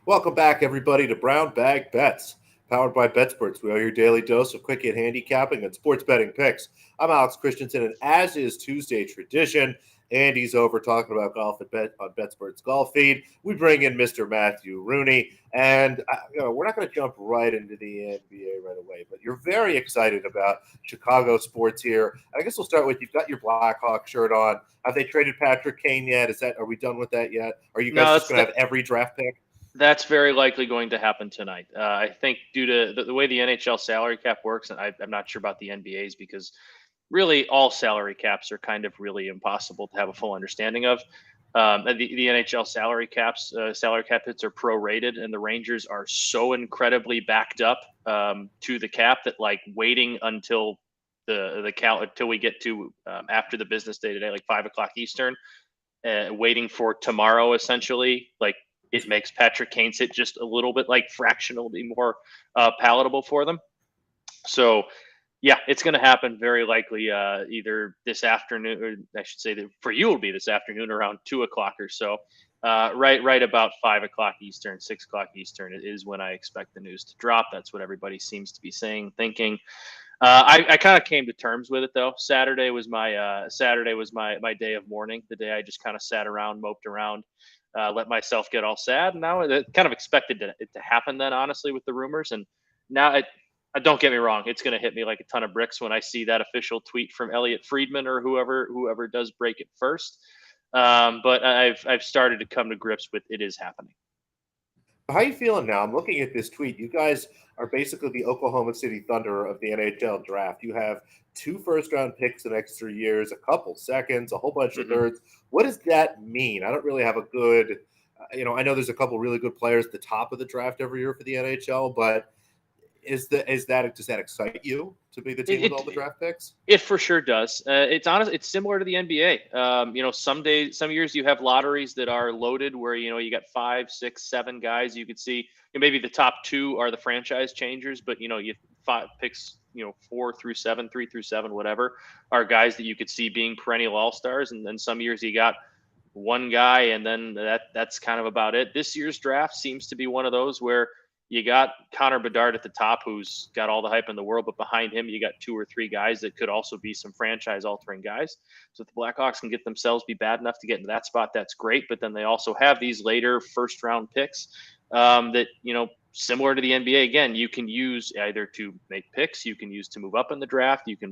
Welcome back, everybody, to Brown Bag Bets, powered by BetSports. We are your daily dose of quick hit handicapping and sports betting picks. I'm Alex Christensen, and as is Tuesday tradition, Andy's over talking about golf on BetSports Golf Feed. We bring in Mr. Matthew Rooney, and we're not going to jump right into the NBA right away, but you're very excited about Chicago sports here. I guess we'll start with you've got your Blackhawk shirt on. Have they traded Patrick Kane yet? Are we done with that yet? Are you guys No, just going to have every draft pick? that's very likely going to happen tonight. I think due to the way the NHL salary cap works, and I'm not sure about the NBA's because really all salary caps are kind of really impossible to have a full understanding of. And the NHL salary cap hits are prorated, and the Rangers are so incredibly backed up to the cap that like waiting until until we get to after the business day today, like 5 o'clock Eastern, waiting for tomorrow essentially, like it makes Patrick Kane's hit just a little bit like fractionally more palatable for them. So, yeah, it's going to happen very likely either this afternoon, or I should say that for you will be this afternoon around 2 o'clock or so. Right about 5 o'clock Eastern, 6 o'clock Eastern is when I expect the news to drop. That's what everybody seems to be saying, thinking. I kind of came to terms with it though. Saturday was my day of mourning. The day I just kind of sat around, moped around, let myself get all sad. And now it kind of expected it to happen then, honestly, with the rumors. And now don't get me wrong, it's going to hit me like a ton of bricks when I see that official tweet from Elliot Friedman or whoever does break it first. But I've started to come to grips with it is happening. How are you feeling now? I'm looking at this tweet. You guys are basically the Oklahoma City Thunder of the NHL draft. You have 2 first-round picks the next 3 years, a couple seconds, a whole bunch of Mm-hmm. thirds. What does that mean? I don't really have a good, I know there's a couple really good players at the top of the draft every year for the NHL, but does that excite you to be the team with all the draft picks? It for sure does. It's honest. It's similar to the NBA. Some years you have lotteries that are loaded where you got 5, 6, 7 guys. You could see maybe the top 2 are the franchise changers, but you 5 picks, 4 through 7, 3 through 7, whatever, are guys that you could see being perennial all stars. And then some years you got one guy, and then that's kind of about it. This year's draft seems to be one of those where you got Connor Bedard at the top, who's got all the hype in the world, but behind him, you got 2 or 3 guys that could also be some franchise-altering guys. So if the Blackhawks can get themselves be bad enough to get into that spot, that's great. But then they also have these later first-round picks that, similar to the NBA, again, you can use either to make picks, you can use to move up in the draft, you can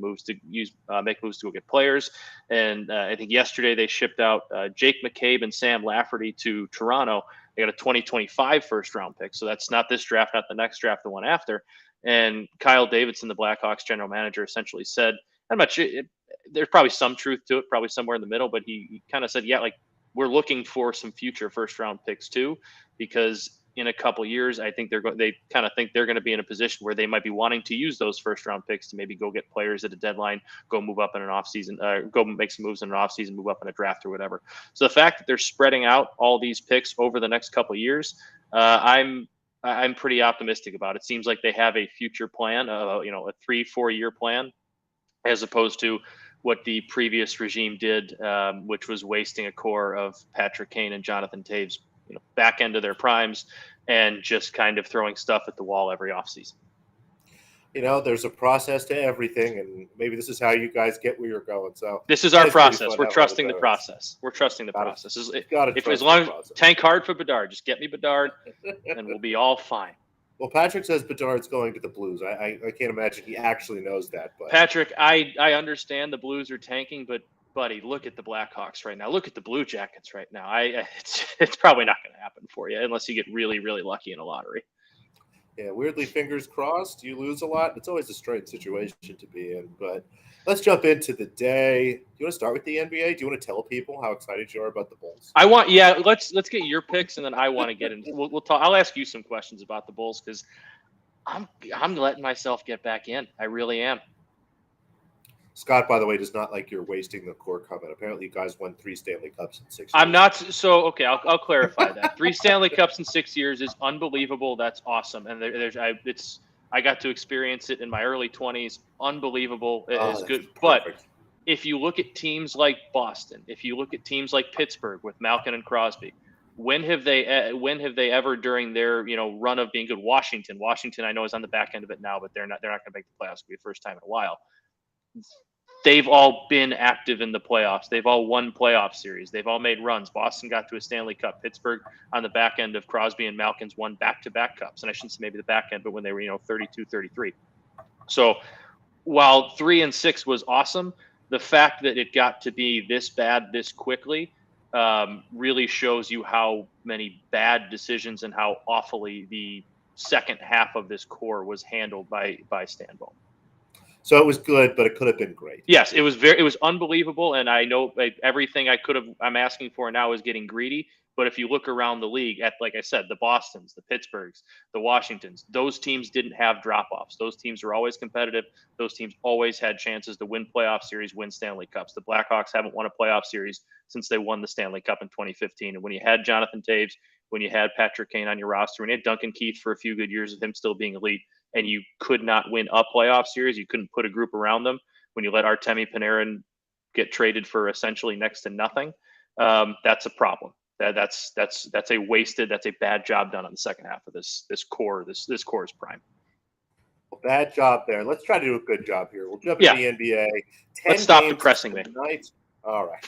make moves to go get players. And I think yesterday they shipped out Jake McCabe and Sam Lafferty to Toronto. They got a 2025 first round pick. So that's not this draft, not the next draft, the one after. And Kyle Davidson, the Blackhawks general manager, essentially said, I'm not sure, there's probably some truth to it, probably somewhere in the middle, but he kind of said, yeah, like we're looking for some future first round picks too, because in a couple years, I think they kind of think they're going to be in a position where they might be wanting to use those first round picks to maybe go get players at a deadline, go move up in an offseason, go make some moves in an offseason, move up in a draft or whatever. So the fact that they're spreading out all these picks over the next couple of years, I'm pretty optimistic about. It seems like they have a future plan, a 3-4 year plan, as opposed to what the previous regime did, which was wasting a core of Patrick Kane and Jonathan Taves, back end of their primes, and just kind of throwing stuff at the wall every offseason. There's a process to everything, and maybe this is how you guys get where you're going. So this is our process. We're trusting the process. We're trusting the process. As long as tank hard for Bedard, just get me Bedard, and we'll be all fine. Well, Patrick says Bedard's going to the Blues. I can't imagine he actually knows that. But Patrick, I understand the Blues are tanking, but buddy, look at the Blackhawks right now. Look at the Blue Jackets right now. It's probably not going to happen for you unless you get really, really lucky in a lottery. Yeah, weirdly, fingers crossed. You lose a lot. It's always a strange situation to be in. But let's jump into the day. Do you want to start with the NBA? Do you want to tell people how excited you are about the Bulls? Let's get your picks, and then I want to get into. We'll talk. I'll ask you some questions about the Bulls because I'm letting myself get back in. I really am. Scott, by the way, does not like you're wasting the core comment. Apparently, you guys won 3 Stanley Cups in 6 years. I'm not. So, okay, I'll clarify that. 3 Stanley Cups in 6 years is unbelievable. That's awesome. And I got to experience it in my early 20s. Unbelievable. It is good. Perfect. But if you look at teams like Boston, if you look at teams like Pittsburgh with Malkin and Crosby, When have they ever during their run of being good? Washington I know is on the back end of it now, but they're not going to make the playoffs. It'll be the first time in a while. They've all been active in the playoffs. They've all won playoff series. They've all made runs. Boston got to a Stanley Cup. Pittsburgh on the back end of Crosby and Malkin's won back-to-back cups. And I shouldn't say maybe the back end, but when they were 32, 33. So while 3-6 was awesome, the fact that it got to be this bad this quickly really shows you how many bad decisions and how awfully the second half of this core was handled by Stan Bowman. So it was good, but it could have been great. Yes, it was unbelievable, and I know everything I'm asking for now is getting greedy. But if you look around the league at, like I said, the Bostons, the Pittsburghs, the Washingtons, those teams didn't have drop-offs. Those teams were always competitive. Those teams always had chances to win playoff series, win Stanley Cups. The Blackhawks haven't won a playoff series since they won the Stanley Cup in 2015. And when you had Jonathan Toews, when you had Patrick Kane on your roster, when you had Duncan Keith for a few good years of him still being elite, and you could not win a playoff series, you couldn't put a group around them, when you let Artemi Panarin get traded for essentially next to nothing, that's a problem. That's a bad job done on the second half of this core's prime. Well, bad job there. Let's try to do a good job here. We'll jump into the NBA. Let's stop depressing me. All right.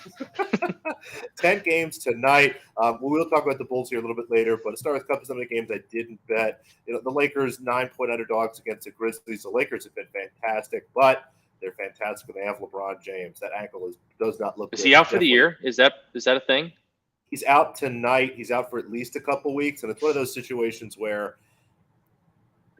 10 games tonight. We'll talk about the Bulls here a little bit later, but to start with a couple of some of the games I didn't bet. The Lakers 9-point underdogs against the Grizzlies. The Lakers have been fantastic, but they're fantastic when they have LeBron James. That ankle does not look good. Is he out for the year? Is that a thing? He's out tonight. He's out for at least a couple weeks, and it's one of those situations where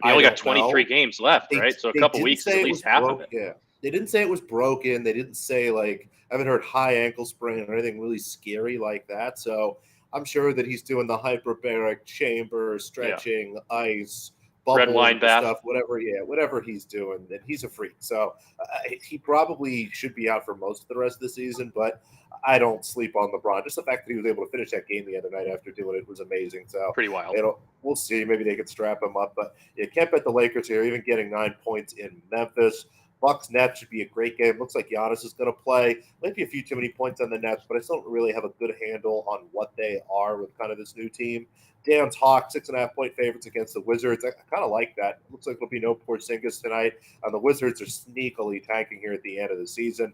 he only got 23 games left, right? So a couple weeks is at least half of it. Yeah. They didn't say it was broken. They didn't say, I haven't heard high ankle sprain or anything really scary like that. So I'm sure that he's doing the hyperbaric chamber, stretching, ice, bubble, red wine bath stuff, whatever he's doing. That he's a freak. So he probably should be out for most of the rest of the season, but I don't sleep on LeBron. Just the fact that he was able to finish that game the other night after doing it was amazing. So pretty wild. We'll see. Maybe they could strap him up, but you can't bet the Lakers here, even getting 9 points in Memphis. Bucks Nets should be a great game. Looks like Giannis is going to play. Might be a few too many points on the Nets, but I still don't really have a good handle on what they are with kind of this new team. Dan's Hawks 6.5-point favorites against the Wizards. I kind of like that. Looks like there'll be no Porzingis tonight. The Wizards are sneakily tanking here at the end of the season.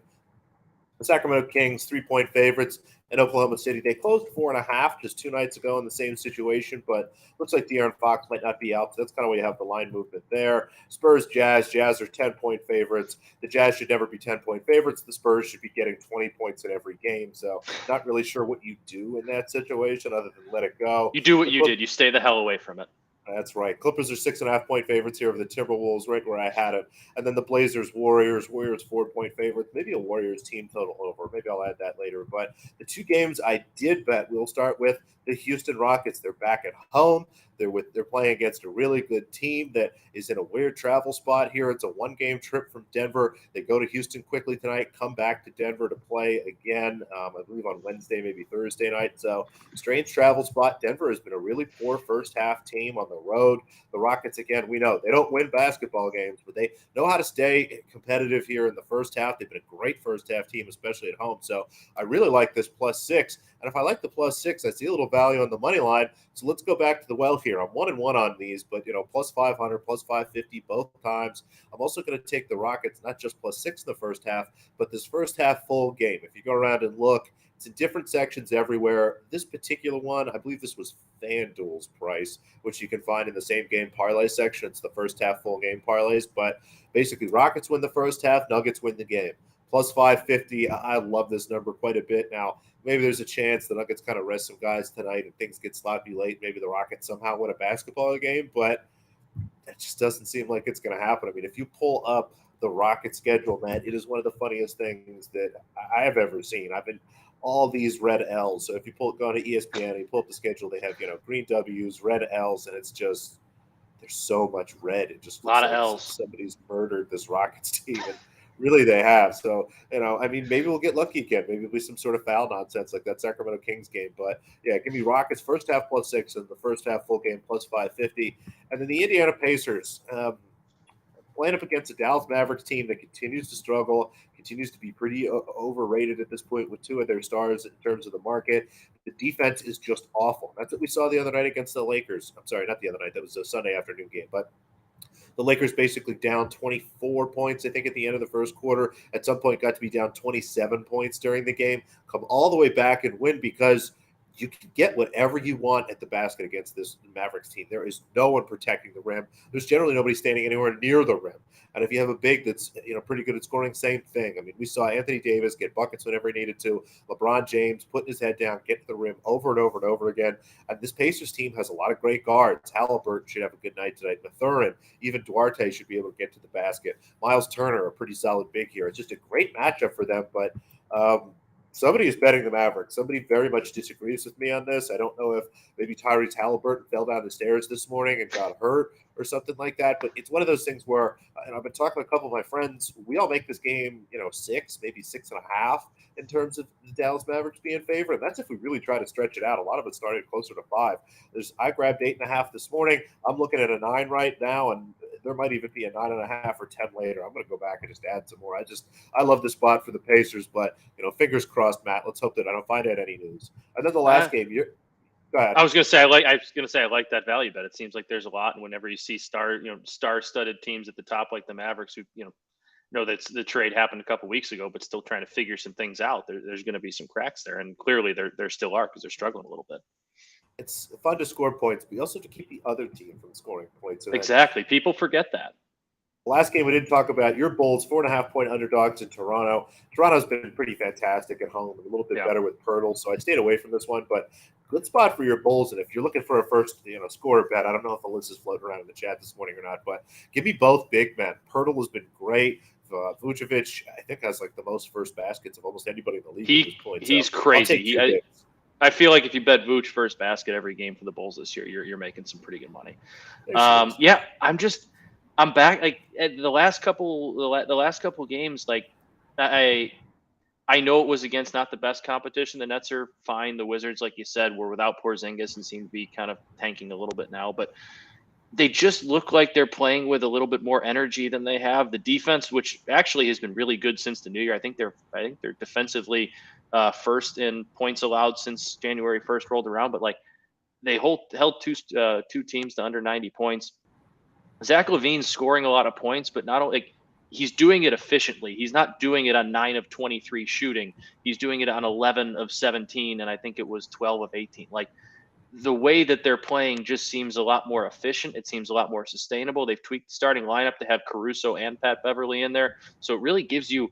The Sacramento Kings 3-point favorites in Oklahoma City. They closed 4.5 just 2 nights ago in the same situation, but looks like De'Aaron Fox might not be out. So that's kind of where you have the line movement there. Spurs, Jazz. Jazz are 10-point favorites. The Jazz should never be 10-point favorites. The Spurs should be getting 20 points in every game. So not really sure what you do in that situation other than let it go. You do what you did. You stay the hell away from it. That's right. Clippers are 6.5-point favorites here over the Timberwolves, right where I had it. And then the Blazers, Warriors 4-point favorites. Maybe a Warriors team total over. Maybe I'll add that later. But the 2 games I did bet, we'll start with the Houston Rockets. They're back at home. They're playing against a really good team that is in a weird travel spot here. It's a 1-game trip from Denver. They go to Houston quickly tonight, come back to Denver to play again, I believe on Wednesday, maybe Thursday night. So strange travel spot. Denver has been a really poor first-half team on the road. The Rockets, again, we know they don't win basketball games, but they know how to stay competitive here in the first half. They've been a great first-half team, especially at home. So I really like this +6. And if I like the +6, I see a little value on the money line. So let's go back to the well here. I'm 1-1 on these, but +500, +550 both times. I'm also going to take the Rockets, not just +6 in the first half, but this first half full game. If you go around and look, it's in different sections everywhere. This particular one, I believe this was FanDuel's price, which you can find in the same game parlay section. It's the first half full game parlays, but basically Rockets win the first half, Nuggets win the game. +550. I love this number quite a bit. Now, maybe there's a chance the Nuggets kind of rest some guys tonight and things get sloppy late. Maybe the Rockets somehow win a basketball game, but it just doesn't seem like it's going to happen. I mean, if you pull up the Rocket schedule, man, it is one of the funniest things that I have ever seen. I've been all these red L's. So if you go to ESPN and you pull up the schedule, they have, green W's, red L's, and it's just there's so much red. It just a lot of like L's. Somebody's murdered this Rockets team. And really, they have. So, maybe we'll get lucky again. Maybe it'll be some sort of foul nonsense like that Sacramento Kings game. But, yeah, give me Rockets first half +6 and the first half full game +550. And then the Indiana Pacers playing up against a Dallas Mavericks team that continues to struggle, continues to be pretty overrated at this point with two of their stars in terms of the market. The defense is just awful. That's what we saw the other night against the Lakers. I'm sorry, not the other night. That was a Sunday afternoon game, but the Lakers basically down 24 points, I think, at the end of the first quarter. At some point, got to be down 27 points during the game. Come all the way back and win because you can get whatever you want at the basket against this Mavericks team. There is no one protecting the rim. There's generally nobody standing anywhere near the rim. And if you have a big that's pretty good at scoring, same thing. I mean, we saw Anthony Davis get buckets whenever he needed to. LeBron James putting his head down, getting to the rim over and over and over again. And this Pacers team has a lot of great guards. Halliburton should have a good night tonight. Mathurin, even Duarte should be able to get to the basket. Miles Turner, a pretty solid big here. It's just a great matchup for them, but somebody is betting the Mavericks. Somebody very much disagrees with me on this. I don't know if maybe Tyrese Halliburton fell down the stairs this morning and got hurt or something like that. But it's one of those things where, and I've been talking to a couple of my friends, we all make this game, 6, maybe 6.5 in terms of the Dallas Mavericks being favored. And that's if we really try to stretch it out. A lot of it started closer to 5. I grabbed 8.5 this morning. I'm looking at a 9 right now, and there might even be a 9.5 or 10 later. I'm going to go back and just add some more. I love the spot for the Pacers, but fingers crossed, Matt. Let's hope that I don't find out any news. And then the last game, go ahead. I was going to say I like that value bet. It seems like there's a lot, and whenever you see star-studded teams at the top like the Mavericks, who know that the trade happened a couple weeks ago, but still trying to figure some things out. There's going to be some cracks there, and clearly there still are because they're struggling a little bit. It's fun to score points, but you also have to keep the other team from scoring points. And exactly. People forget that. Last game we didn't talk about, your Bulls, 4.5-point underdogs in Toronto. Toronto's been pretty fantastic at home, a little bit better with Pirtle, so I stayed away from this one, but good spot for your Bulls. And if you're looking for a first scorer bet, I don't know if Alyssa's floating around in the chat this morning or not, but give me both big men. Pirtle has been great. Vucevic, I think, has like the most first baskets of almost anybody in the league at this point. He's crazy. I feel like if you bet Vooch first basket every game for the Bulls this year, you're making some pretty good money. I'm back. Like at the last couple games, like I know it was against not the best competition. The Nets are fine. The Wizards, like you said, were without Porzingis and seem to be kind of tanking a little bit now, but they just look like they're playing with a little bit more energy than they have. The defense, which actually has been really good since the new year, I think they're defensively first in points allowed since January 1st rolled around. But like they held two teams to under 90 points. Zach LaVine's scoring a lot of points, but not only he's doing it efficiently. He's not doing it on 9 of 23 shooting. He's doing it on 11 of 17, and I think it was 12 of 18. Like the way that they're playing just seems a lot more efficient. It seems a lot more sustainable. They've tweaked the starting lineup to have Caruso and Pat Beverly in there, so it really gives you,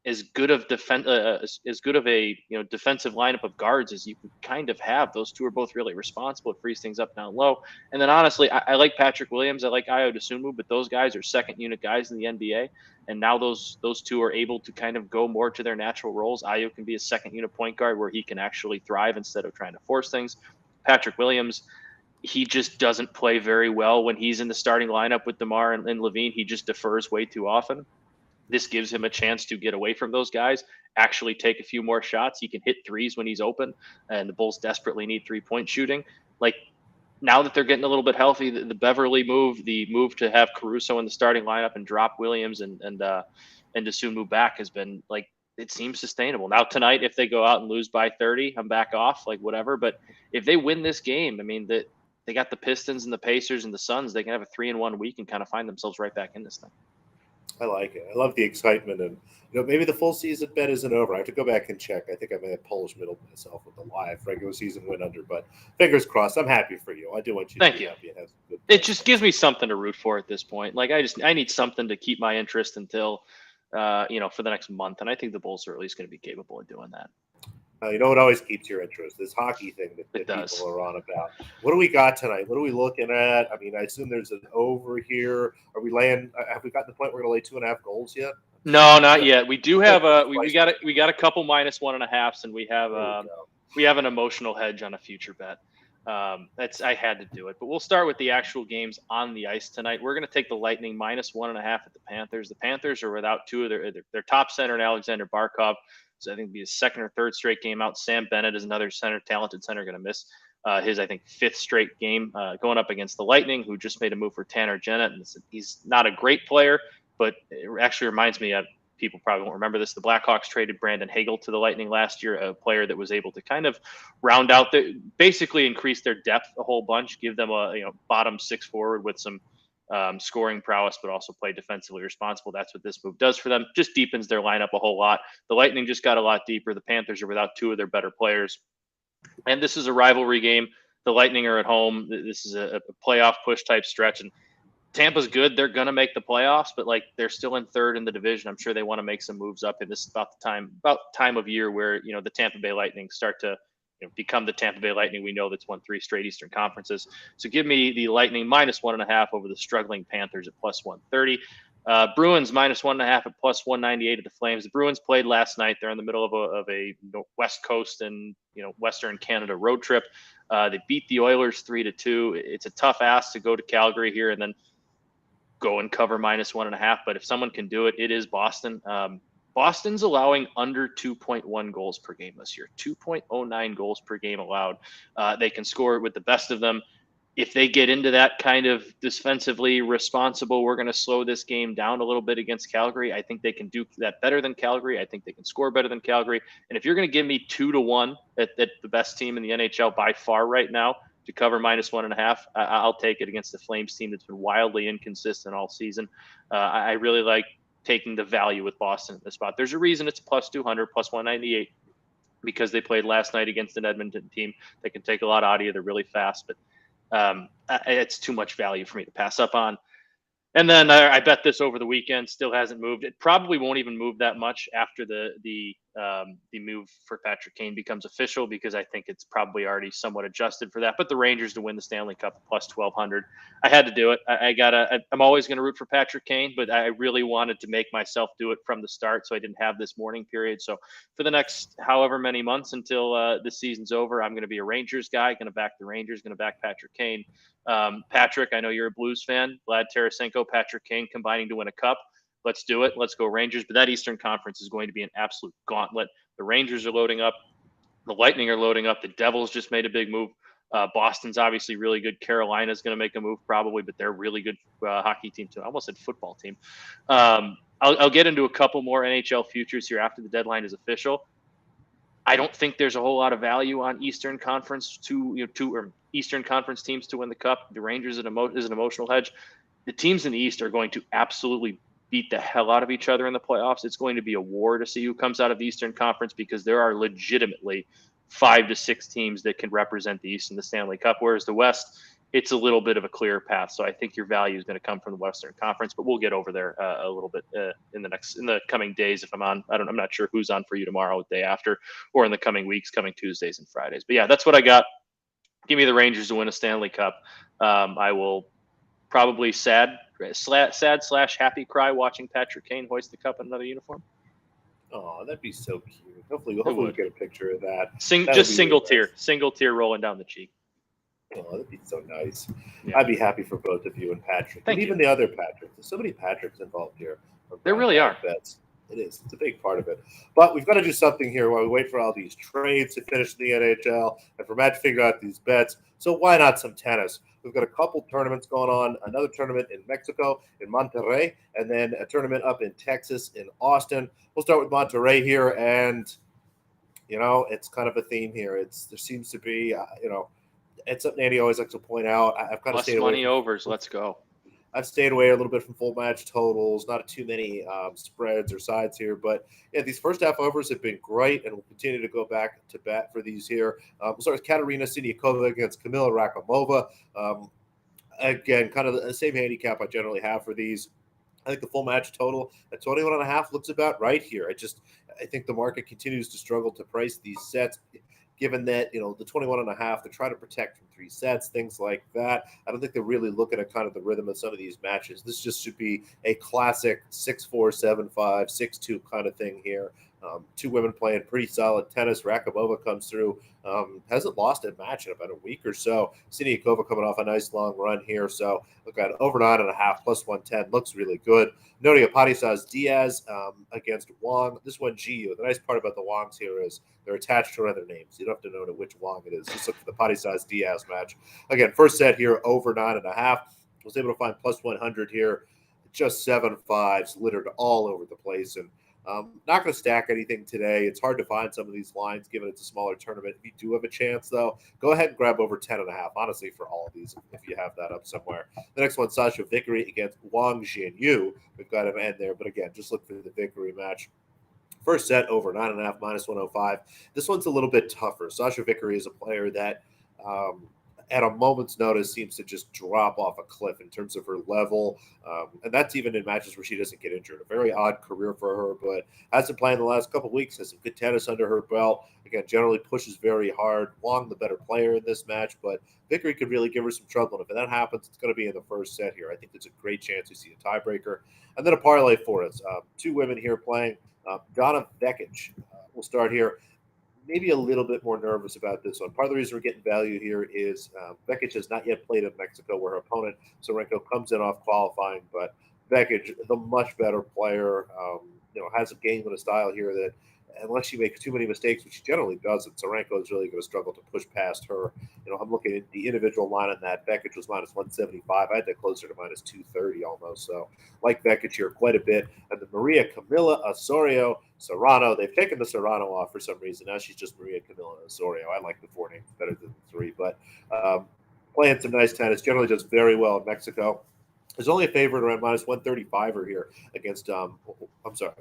as good of a defensive lineup of guards as you can kind of have. Those two are both really responsible. It frees things up down low. And then honestly, I like Patrick Williams. I like Ayo Dosunmu, but those guys are second unit guys in the NBA. And now those two are able to kind of go more to their natural roles. Ayo can be a second unit point guard where he can actually thrive instead of trying to force things. Patrick Williams, he just doesn't play very well when he's in the starting lineup with DeMar and LaVine. He just defers way too often. This gives him a chance to get away from those guys, actually take a few more shots. He can hit threes when he's open, and the Bulls desperately need 3-point shooting. Like now that they're getting a little bit healthy, the Beverly move, the move to have Caruso in the starting lineup and drop Williams and Dosunmu back has been like, it seems sustainable. Now tonight, if they go out and lose by 30, I'm back off, like whatever. But if they win this game, I mean, they got the Pistons and the Pacers and the Suns. They can have a 3-1 week and kind of find themselves right back in this thing. I like it. I love the excitement, and maybe the full season bet isn't over. I have to go back and check. I think I may have Polish middle myself with the live regular season win under, but fingers crossed. I'm happy for you. I do want you to be happy. It just gives me something to root for at this point. Like I need something to keep my interest until for the next month, and I think the Bulls are at least going to be capable of doing that. What always keeps your interest? This hockey thing that people are on about. What do we got tonight? What are we looking at? I mean, I assume there's an over here. Are we laying? Have we gotten to the point where we're going to lay 2.5 goals yet? No, not yet. We do have we got a couple -1.5s, and we have an emotional hedge on a future bet. I had to do it, but we'll start with the actual games on the ice tonight. We're going to take the Lightning -1.5 at the Panthers. The Panthers are without two of their top center and Alexander Barkov. So I think it'll be his second or third straight game out. Sam Bennett is another talented center, going to miss his, I think, 5th straight game going up against the Lightning, who just made a move for Tanner Jennett. And he's not a great player, but it actually reminds me, people probably won't remember this. The Blackhawks traded Brandon Hagel to the Lightning last year, a player that was able to kind of round out basically increase their depth a whole bunch, give them a bottom six forward with some scoring prowess, but also play defensively responsible. That's what this move does for them. Just deepens their lineup a whole lot. The Lightning just got a lot deeper. The Panthers are without two of their better players. And this is a rivalry game. The Lightning are at home. This is a playoff push type stretch. And Tampa's good. They're going to make the playoffs, but they're still in third in the division. I'm sure they want to make some moves up. And this is about time of year where, the Tampa Bay Lightning start to become the Tampa Bay Lightning we know that's won 3 straight Eastern Conferences. So give me the Lightning -1.5 over the struggling Panthers at +130. Bruins -1.5 at +198 at the Flames. The Bruins played last night. They're in the middle of a West Coast and Western Canada road trip. They beat the Oilers 3-2. It's a tough ask to go to Calgary here and then go and cover -1.5. But if someone can do it, it is Boston. Boston's allowing under 2.1 goals per game this year, 2.09 goals per game allowed. They can score with the best of them. If they get into that kind of defensively responsible, we're going to slow this game down a little bit against Calgary. I think they can do that better than Calgary. I think they can score better than Calgary. And if you're going to give me 2-1 at the best team in the NHL by far right now to cover -1.5, I'll take it against the Flames team that's been wildly inconsistent all season. I really like taking the value with Boston at this spot. There's a reason it's +200, +198, because they played last night against an Edmonton team that can take a lot out of you. They're really fast, but it's too much value for me to pass up on. And then I bet this over the weekend, still hasn't moved. It probably won't even move that much after the move for Patrick Kane becomes official, because I think it's probably already somewhat adjusted for that. But the Rangers to win the Stanley Cup +1,200. I had to do it. I'm always going to root for Patrick Kane, but I really wanted to make myself do it from the start, so I didn't have this mourning period. So for the next however many months until the season's over, I'm going to be a Rangers guy, going to back the Rangers, going to back Patrick Kane. Patrick, I know you're a Blues fan. Vlad Tarasenko, Patrick Kane combining to win a cup. Let's do it. Let's go Rangers. But that Eastern Conference is going to be an absolute gauntlet. The Rangers are loading up. The Lightning are loading up. The Devils just made a big move. Boston's obviously really good. Carolina's going to make a move probably, but they're a really good hockey team too. I almost said football team. I'll get into a couple more NHL futures here after the deadline is official. I don't think there's a whole lot of value on Eastern Conference Eastern Conference teams to win the cup. The Rangers is an emotional hedge. The teams in the East are going to absolutely beat the hell out of each other in the playoffs. It's going to be a war to see who comes out of the Eastern Conference, because there are legitimately 5 to 6 teams that can represent the East in the Stanley Cup, whereas the West, it's a little bit of a clearer path. So I think your value is going to come from the Western Conference, but we'll get over there a little bit in the coming days. If I'm on, I'm not sure who's on for you tomorrow, the day after, or in the coming weeks, coming Tuesdays and Fridays. But yeah, that's what I got. Give me the Rangers to win a Stanley Cup. I will probably sad/happy cry watching Patrick Kane hoist the cup in another uniform. Oh, that'd be so cute. Hopefully we'll get a picture of that. Single tear rolling down the cheek. Oh, that'd be so nice. Yeah. I'd be happy for both of you and Patrick. Thank and even you. the other Patricks. There's so many Patricks involved here. There really are. Bets. It is. It's a big part of it. But we've got to do something here while we wait for all these trades to finish in the NHL and for Matt to figure out these bets. So why not some tennis? We've got a couple tournaments going on, another tournament in Mexico, in Monterrey, and then a tournament up in Texas, in Austin. We'll start with Monterrey here, and, it's kind of a theme here. There seems to be, it's something Andy always likes to point out. I've kind of stayed away. Money overs. Let's go. I've stayed away a little bit from full match totals, not too many spreads or sides here. But, yeah, these first half overs have been great, and we'll continue to go back to bat for these here. We'll start with Katerina Siniakova against Kamila Rakimova. Again, kind of the same handicap I generally have for these. I think the full match total at 21.5 looks about right here. I think the market continues to struggle to price these sets, given that, the 21.5, they're trying to protect from 3 sets, things like that. I don't think they're really looking at kind of the rhythm of some of these matches. This just should be a classic 6-4, 7-5, 6-2 kind of thing here. 2 women playing pretty solid tennis. Rakimova comes through, hasn't lost a match in about a week or so. Siniakova coming off a nice long run here. So look at over 9.5 +110 looks really good. Nodia Parisas Diaz against Wong. This one, Giyu. The nice part about the Wongs here is they're attached to other names. You don't have to know which Wong it is. Just look for the Parisas Diaz match. Again, first set here over 9.5. Was able to find +100 here. Just 7 5s littered all over the place. And Not going to stack anything today. It's hard to find some of these lines given it's a smaller tournament. If you do have a chance, though, go ahead and grab over 10.5, honestly, for all of these if you have that up somewhere. The next one, Sasha Vickery against Wang Jianyu. We've got him in there, but again, just look for the Vickery match. First set over 9.5 minus 105. This one's a little bit tougher. Sasha Vickery is a player that, at a moment's notice, seems to just drop off a cliff in terms of her level. And that's even in matches where she doesn't get injured. A very odd career for her, but has been playing the last couple of weeks, has some good tennis under her belt. Again, generally pushes very hard. Wong, the better player in this match, but Vickery could really give her some trouble. And if that happens, it's going to be in the first set here. I think there's a great chance we see a tiebreaker. And then a parlay for us. Two women here playing. Donna Vekic. We'll start here. Maybe a little bit more nervous about this one. Part of the reason we're getting value here is Vekic has not yet played in Mexico, where her opponent, Sorenko, comes in off qualifying. But Vekic, the much better player, has a game and a style here that, unless she makes too many mistakes, which she generally doesn't, Sorenko is really going to struggle to push past her. I'm looking at the individual line on that. Vekic was minus 175. I had that closer to minus 230 almost. So like Vekic here quite a bit. And the Maria Camila Osorio Serrano. They've taken the Serrano off for some reason. Now she's just Maria Camila Osorio. I like the four names better than the three. But playing some nice tennis. Generally does very well in Mexico. There's only a favorite around minus 135 here against, I'm sorry,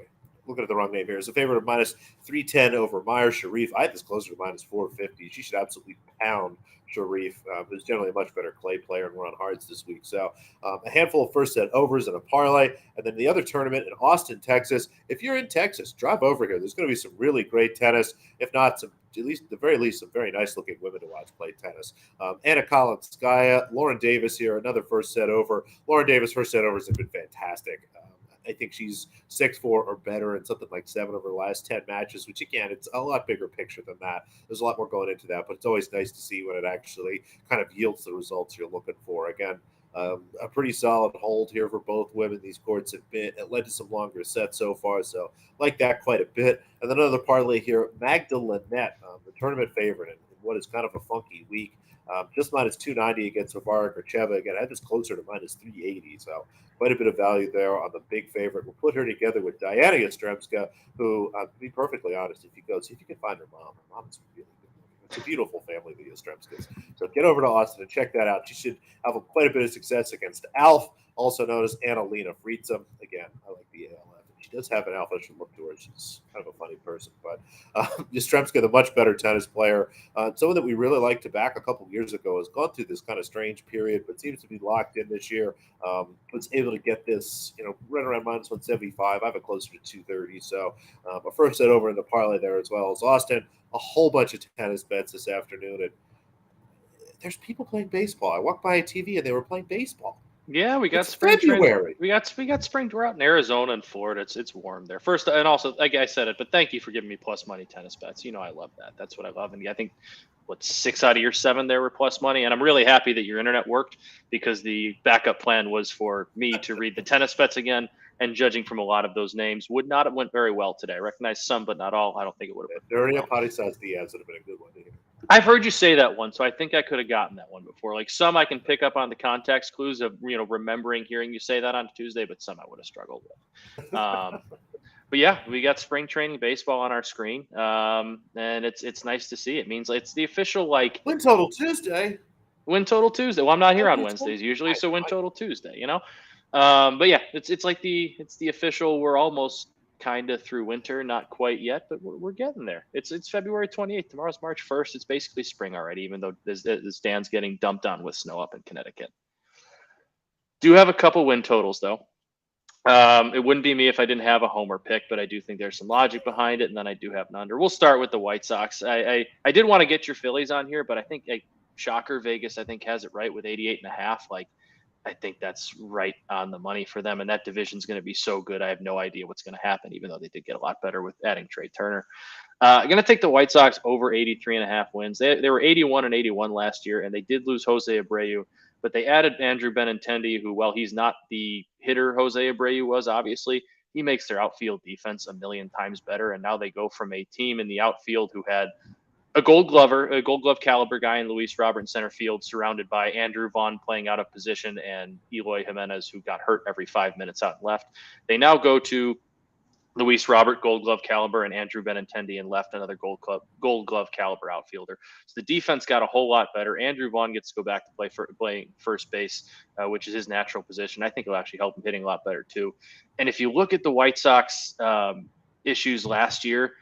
looking at the wrong name here. It's a favorite of minus 310 over Meyer Sharif. I had this closer to minus 450. She should absolutely pound Sharif, who's generally a much better clay player, and we're on hards this week. So a handful of first set overs and a parlay. And then the other tournament in Austin, Texas. If you're in Texas, drive over here. There's going to be some really great tennis. If not, some, at least at the very least, some very nice looking women to watch play tennis. Anna Kalinskaya, Lauren Davis here, another first set over. Lauren Davis' first set overs have been fantastic. I think she's 6-4 or better in something like 7 of her last 10 matches, which, again, it's a lot bigger picture than that. There's a lot more going into that, but it's always nice to see when it actually kind of yields the results you're looking for. Again, a pretty solid hold here for both women. These courts have been, it led to some longer sets so far, so like that quite a bit. And then another parlay here, Magda Linette, the tournament favorite in what is kind of a funky week. Just minus 290 against Varvara Gracheva. Again, I had this closer to minus 380, so quite a bit of value there on the big favorite. We'll put her together with Diana Yastremska, who, to be perfectly honest, if you go, see if you can find her mom. Her mom is really good. It's a beautiful family, the Yastremskas. So get over to Austin and check that out. She should have quite a bit of success against Alf, also known as Annalena Friedsam. Again, I like the ALF. She does have an alpha. I should look to her. She's kind of a funny person. But Yastremska, the much better tennis player, someone that we really liked to back a couple years ago, has gone through this kind of strange period, but seems to be locked in this year. Was able to get this, right around minus 175. I have it closer to 230. So a first set over in the parlay there as well as Austin. A whole bunch of tennis bets this afternoon. And there's people playing baseball. I walked by a TV and they were playing baseball. Yeah, we got It's spring February. We got spring. We're out in Arizona and Florida. It's warm there. First, and also, like I said it, but thank you for giving me plus money tennis bets. I love that. That's what I love. And I think 6 out of your 7 there were plus money. And I'm really happy that your internet worked, because the backup plan was for me to read the tennis bets again. And judging from a lot of those names, would not have went very well today. I recognize some, but not all. I don't think it would have. Dirty Aparitas Diaz would have been a good one to hear. I've heard you say that one, so I think I could have gotten that one before. Like, some I can pick up on the context clues of remembering hearing you say that on Tuesday, but some I would have struggled with. But yeah, we got spring training baseball on our screen, and it's nice to see. It means it's the official Win Total Tuesday. Win Total Tuesday. Well, I'm not here on Wednesdays usually, so Win Total Tuesday. But yeah, it's like the official. We're almost kind of through winter, not quite yet, but we're getting there. It's February 28th. Tomorrow's March 1st. It's basically spring already, even though the stand's getting dumped on with snow up in Connecticut. Do have a couple win totals though. It wouldn't be me if I didn't have a homer pick, but I do think there's some logic behind it, and then I do have an under. We'll start with the White Sox. I did want to get your Phillies on here, but I think shocker, Vegas I think has it right with 88.5. Like, I think that's right on the money for them. And that division's going to be so good. I have no idea what's going to happen, even though they did get a lot better with adding Trey Turner. I'm going to take the White Sox over 83.5 wins. They were 81-81 last year, and they did lose Jose Abreu, but they added Andrew Benintendi, who, while he's not the hitter Jose Abreu was, obviously, he makes their outfield defense a million times better. And now they go from a team in the outfield who had a gold glove caliber guy in Luis Robert in center field, surrounded by Andrew Vaughn playing out of position and Eloy Jimenez, who got hurt every 5 minutes out and left. They now go to Luis Robert, Gold Glove caliber, and Andrew Benintendi in left, another Gold Glove caliber outfielder. So the defense got a whole lot better. Andrew Vaughn gets to go back to playing first base, which is his natural position. I think it'll actually help him hitting a lot better too. And if you look at the White Sox issues last year,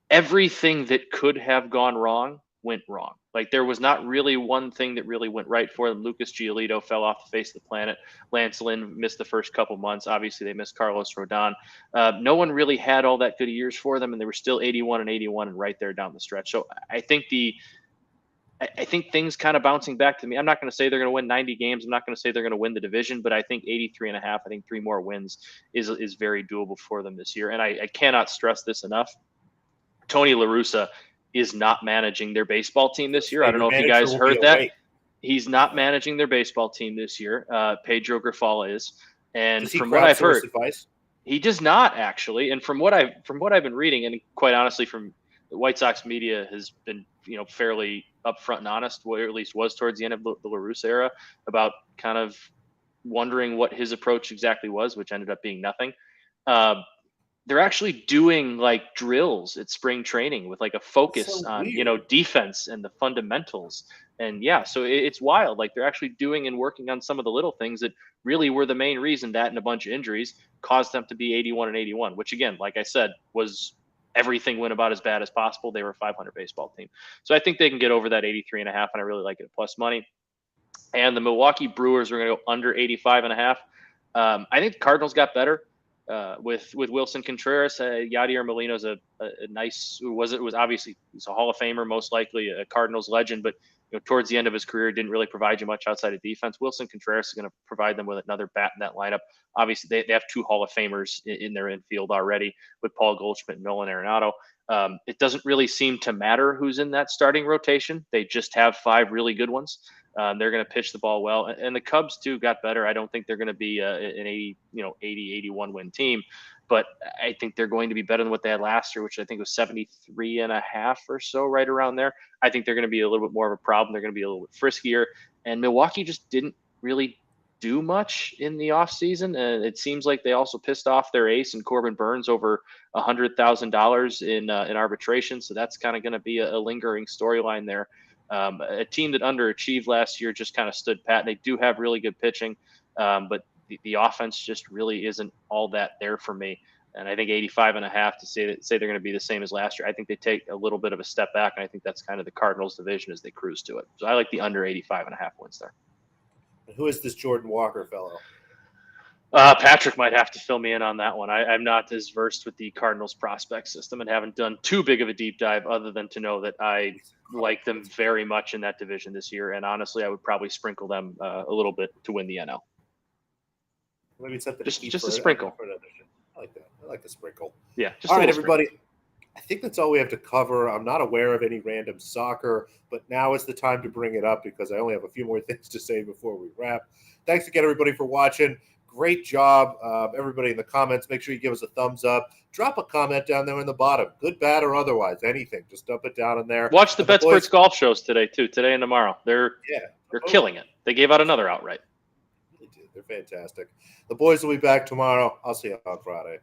everything that could have gone wrong went wrong. Like there was not really one thing that really went right for them. Lucas Giolito fell off the face of the planet. Lance Lynn missed the first couple months. Obviously, they missed Carlos Rodon. No one really had all that good years for them, and they were still 81 and 81 and right there down the stretch. So I think things kind of bouncing back to me. I'm not going to say they're going to win 90 games. I'm not going to say they're going to win the division, but I think 83 and a half, I think 3 more wins is very doable for them this year. And I cannot stress this enough. Tony La Russa is not managing their baseball team this year. I don't know if you guys heard that. He's not managing their baseball team this year. Pedro Grifal is. And from what I've heard, he does not actually. And from what I've been reading, and quite honestly, from the White Sox media has been, fairly upfront and honest, or at least was towards the end of the La Russa era, about kind of wondering what his approach exactly was, which ended up being nothing. They're actually doing like drills at spring training with like a focus on, defense and the fundamentals. And yeah, so it's wild. Like they're actually doing and working on some of the little things that really were the main reason that and a bunch of injuries caused them to be 81 and 81, which again, like I said, was everything went about as bad as possible. They were a 500 baseball team. So I think they can get over that 83 and a half. And I really like it at plus money. And the Milwaukee Brewers are going to go under 85 and a half. I think the Cardinals got better. With Wilson Contreras, Yadier Molino's a nice. Was obviously he's a Hall of Famer, most likely a Cardinals legend, but towards the end of his career, didn't really provide you much outside of defense. Wilson Contreras is going to provide them with another bat in that lineup. Obviously, they have 2 Hall of Famers in their infield already with Paul Goldschmidt and Nolan Arenado. It doesn't really seem to matter who's in that starting rotation. They just have 5 really good ones. They're going to pitch the ball well. And the Cubs, too, got better. I don't think they're going to be an 80, 81 win team, but I think they're going to be better than what they had last year, which I think was 73 and a half or so, right around there. I think they're going to be a little bit more of a problem. They're going to be a little bit friskier. And Milwaukee just didn't really do much in the offseason. And it seems like they also pissed off their ace and Corbin Burns over $100,000 in arbitration. So that's kind of going to be a lingering storyline there. A team that underachieved last year just kind of stood pat. They do have really good pitching, but the offense just really isn't all that there for me. And I think 85 and a half to say they're going to be the same as last year. I think they take a little bit of a step back, and I think that's kind of the Cardinals division as they cruise to it. So I like the under 85 and a half wins there. Who is this Jordan Walker fellow? Patrick might have to fill me in on that one. I'm not as versed with the Cardinals prospect system and haven't done too big of a deep dive other than to know that I like them very much in that division this year. And honestly, I would probably sprinkle them a little bit to win the NL. Maybe something just a sprinkle. I like that. I like the sprinkle. Yeah. All right, everybody. Sprinkle. I think that's all we have to cover. I'm not aware of any random soccer, but now is the time to bring it up because I only have a few more things to say before we wrap. Thanks again, everybody, for watching. Great job. Everybody in the comments, make sure you give us a thumbs up. Drop a comment down there in the bottom, good, bad, or otherwise, anything. Just dump it down in there. Watch the BetSports golf shows today, too, today and tomorrow. They're killing it. They gave out another outright. They did. They're fantastic. The boys will be back tomorrow. I'll see you on Friday.